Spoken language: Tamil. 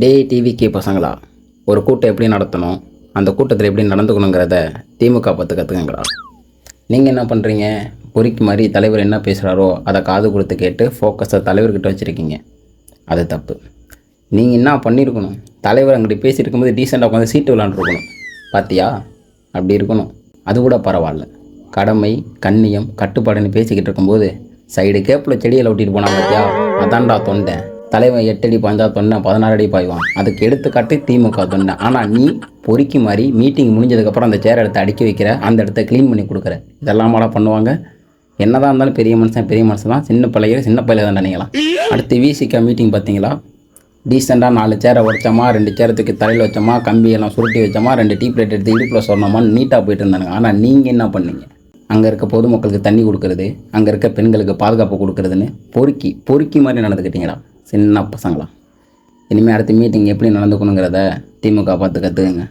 டேய் டிவிகே பசங்களா, ஒரு கூட்டம் எப்படி நடத்தணும், அந்த கூட்டத்தில் எப்படி நடந்துக்கணுங்கிறத திமுக பார்த்து கற்றுக்கங்கடா. நீங்கள் என்ன பண்ணுறீங்க? பொறிக்கு மாதிரி தலைவர் என்ன பேசுகிறாரோ அதை காது கொடுத்து கேட்டு ஃபோக்கஸை தலைவர்கிட்ட வச்சுருக்கீங்க. அது தப்பு. நீங்கள் என்ன பண்ணியிருக்கணும், தலைவர் அங்கிட்ட பேசியிருக்கும்போது டீசெண்டாக உட்காந்து சீட்டு விளாண்டுருக்கணும். பார்த்தியா? அப்படி இருக்கணும். அது கூட பரவாயில்ல. கடமை, கண்ணியம், கட்டுப்பாடுன்னு பேசிக்கிட்டு இருக்கும்போது சைடு கேப்பில் செடியில் ஒட்டிட்டு போனால் பார்த்தியா, அதான்டா தொண்டை. தலைவன் 8 அடி பாய்ஞ்சா தொண்டை 16 அடி பாய்வான். அதுக்கு எடுத்துக்காட்டு திமுக தொண்டை. ஆனால் நீ பொறுக்கி மாதிரி மீட்டிங் முடிஞ்சதுக்கப்புறம் அந்த சேர் எடுத்து அடுக்கி வைக்கிற, அந்த இடத்த க்ளீன் பண்ணி கொடுக்குற. இதெல்லாம் மாடா பண்ணுவாங்க? என்னதான் இருந்தாலும் பெரிய மனுஷன் தான், சின்ன பையில தான் நினைக்கலாம். அடுத்து விசிகா மீட்டிங் பார்த்தீங்களா? டீசெண்டாக 4 சேரை உடைச்சோமா, 2 சேரை தூக்கி தலையில் வச்சோமா, கம்பியெல்லாம் சுருட்டி வச்சோமா, 2 டீ பிளேட் எடுத்து இடுப்பில் சொன்னோமான்னு நீட்டாக போயிட்டு இருந்தானுங்க. ஆனால் நீங்கள் என்ன பண்ணீங்க? அங்கே இருக்க பொதுமக்களுக்கு தண்ணி கொடுக்குறது, அங்கே இருக்க பெண்களுக்கு பாதுகாப்பு கொடுக்குறதுன்னு பொறுக்கி மாதிரி நடந்துக்கிட்டீங்களா சின்ன பசங்களா. இனிமேல் அடுத்த மீட்டிங் எப்படி நடந்துக்கணுங்கிறத திமுக பார்த்து கற்றுக்குங்க.